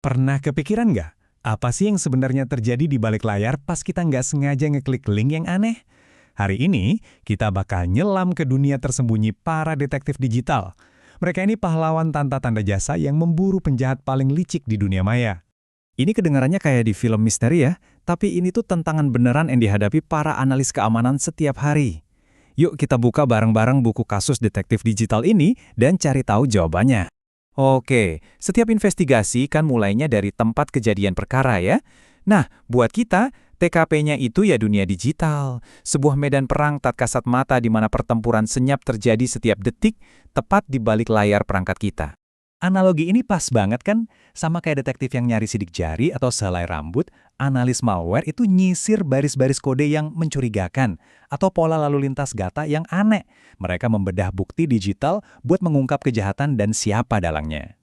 Pernah kepikiran nggak? Apa sih yang sebenarnya terjadi di balik layar pas kita nggak sengaja ngeklik link yang aneh? Hari ini, kita bakal nyelam ke dunia tersembunyi para detektif digital. Mereka ini pahlawan tanpa tanda jasa yang memburu penjahat paling licik di dunia maya. Ini kedengarannya kayak di film misteri ya, tapi ini tuh tantangan beneran yang dihadapi para analis keamanan setiap hari. Yuk kita buka bareng-bareng buku kasus detektif digital ini dan cari tahu jawabannya. Oke, setiap investigasi kan mulainya dari tempat kejadian perkara ya. Nah, buat kita, TKP-nya itu ya dunia digital. Sebuah medan perang tak kasat mata di mana pertempuran senyap terjadi setiap detik, tepat di balik layar perangkat kita. Analogi ini pas banget kan? Sama kayak detektif yang nyari sidik jari atau selai rambut, analis malware itu nyisir baris-baris kode yang mencurigakan atau pola lalu lintas data yang aneh. Mereka membedah bukti digital buat mengungkap kejahatan dan siapa dalangnya.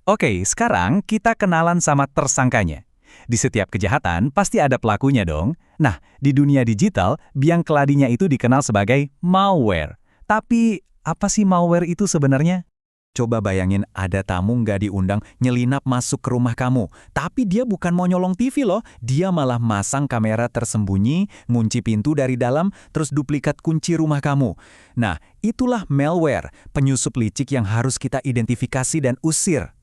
Oke, sekarang kita kenalan sama tersangkanya. Di setiap kejahatan pasti ada pelakunya dong. Nah, di dunia digital, biang keladinya itu dikenal sebagai malware. Tapi, apa sih malware itu sebenarnya? Coba bayangin ada tamu nggak diundang nyelinap masuk ke rumah kamu. Tapi dia bukan mau nyolong TV loh. Dia malah masang kamera tersembunyi, ngunci pintu dari dalam, terus duplikat kunci rumah kamu. Nah, itulah malware, penyusup licik yang harus kita identifikasi dan usir.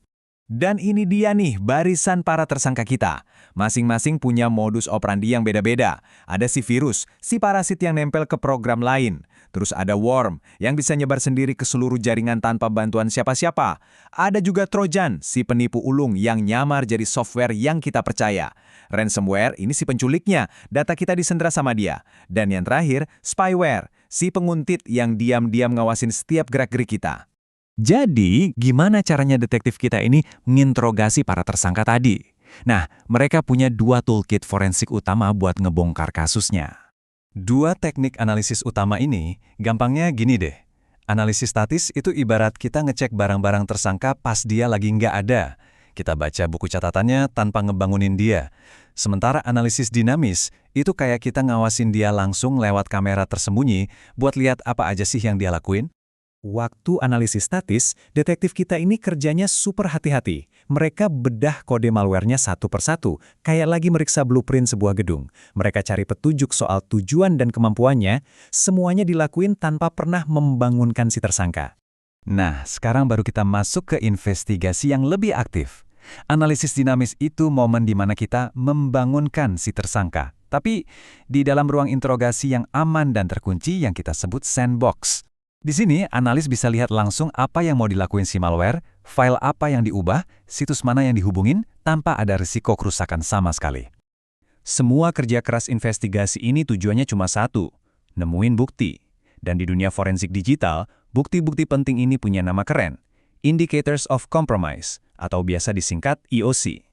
Dan ini dia nih barisan para tersangka kita. Masing-masing punya modus operandi yang beda-beda. Ada si virus, si parasit yang nempel ke program lain. Terus ada worm yang bisa nyebar sendiri ke seluruh jaringan tanpa bantuan siapa-siapa. Ada juga Trojan, si penipu ulung yang nyamar jadi software yang kita percaya. Ransomware ini si penculiknya, data kita disendera sama dia. Dan yang terakhir, spyware, si penguntit yang diam-diam ngawasin setiap gerak-gerik kita. Jadi, gimana caranya detektif kita ini menginterogasi para tersangka tadi? Nah, mereka punya dua toolkit forensik utama buat ngebongkar kasusnya. Dua teknik analisis utama ini, gampangnya gini deh. Analisis statis itu ibarat kita ngecek barang-barang tersangka pas dia lagi nggak ada. Kita baca buku catatannya tanpa ngebangunin dia. Sementara analisis dinamis, itu kayak kita ngawasin dia langsung lewat kamera tersembunyi buat lihat apa aja sih yang dia lakuin. Waktu analisis statis, detektif kita ini kerjanya super hati-hati. Mereka bedah kode malwarenya satu persatu, kayak lagi meriksa blueprint sebuah gedung. Mereka cari petunjuk soal tujuan dan kemampuannya, semuanya dilakuin tanpa pernah membangunkan si tersangka. Nah, sekarang baru kita masuk ke investigasi yang lebih aktif. Analisis dinamis itu momen di mana kita membangunkan si tersangka. Tapi di dalam ruang interogasi yang aman dan terkunci yang kita sebut sandbox. Di sini, analis bisa lihat langsung apa yang mau dilakuin si malware, file apa yang diubah, situs mana yang dihubungin, tanpa ada risiko kerusakan sama sekali. Semua kerja keras investigasi ini tujuannya cuma satu, nemuin bukti. Dan di dunia forensik digital, bukti-bukti penting ini punya nama keren, Indicators of Compromise, atau biasa disingkat IOC.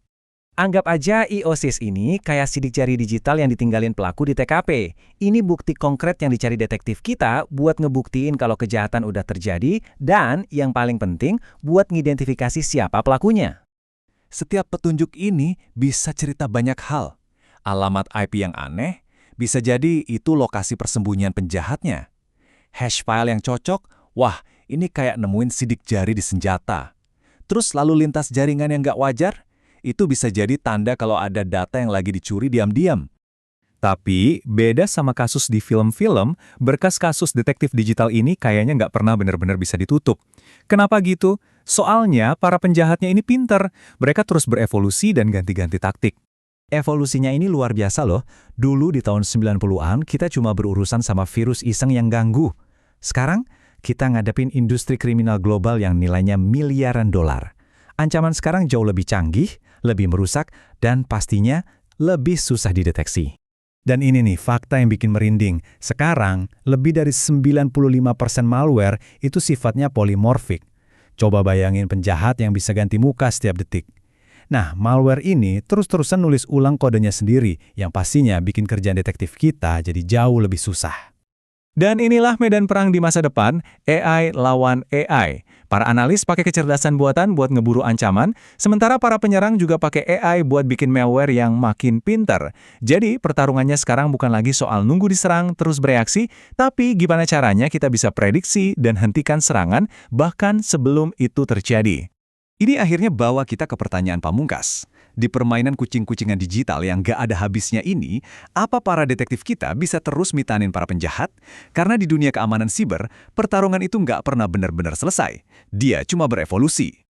Anggap aja IOCs ini kayak sidik jari digital yang ditinggalin pelaku di TKP. Ini bukti konkret yang dicari detektif kita buat ngebuktiin kalau kejahatan udah terjadi dan yang paling penting buat ngidentifikasi siapa pelakunya. Setiap petunjuk ini bisa cerita banyak hal. Alamat IP yang aneh, bisa jadi itu lokasi persembunyian penjahatnya. Hash file yang cocok, wah ini kayak nemuin sidik jari di senjata. Terus lalu lintas jaringan yang nggak wajar, itu bisa jadi tanda kalau ada data yang lagi dicuri diam-diam. Tapi, beda sama kasus di film-film, berkas kasus detektif digital ini kayaknya nggak pernah benar-benar bisa ditutup. Kenapa gitu? Soalnya, para penjahatnya ini pinter. Mereka terus berevolusi dan ganti-ganti taktik. Evolusinya ini luar biasa loh. Dulu di tahun 90-an, kita cuma berurusan sama virus iseng yang ganggu. Sekarang, kita ngadepin industri kriminal global yang nilainya miliaran dolar. Ancaman sekarang jauh lebih canggih, lebih merusak, dan pastinya lebih susah dideteksi. Dan ini nih fakta yang bikin merinding. Sekarang, lebih dari 95% malware itu sifatnya polimorfik. Coba bayangin penjahat yang bisa ganti muka setiap detik. Nah, malware ini terus-terusan nulis ulang kodenya sendiri, yang pastinya bikin kerjaan detektif kita jadi jauh lebih susah. Dan inilah medan perang di masa depan, AI lawan AI. Para analis pakai kecerdasan buatan buat ngeburu ancaman, sementara para penyerang juga pakai AI buat bikin malware yang makin pintar. Jadi, pertarungannya sekarang bukan lagi soal nunggu diserang terus bereaksi, tapi gimana caranya kita bisa prediksi dan hentikan serangan bahkan sebelum itu terjadi. Ini akhirnya bawa kita ke pertanyaan pamungkas. Di permainan kucing-kucingan digital yang gak ada habisnya ini, apa para detektif kita bisa terus mitanin para penjahat? Karena di dunia keamanan siber, pertarungan itu nggak pernah benar-benar selesai. Dia cuma berevolusi.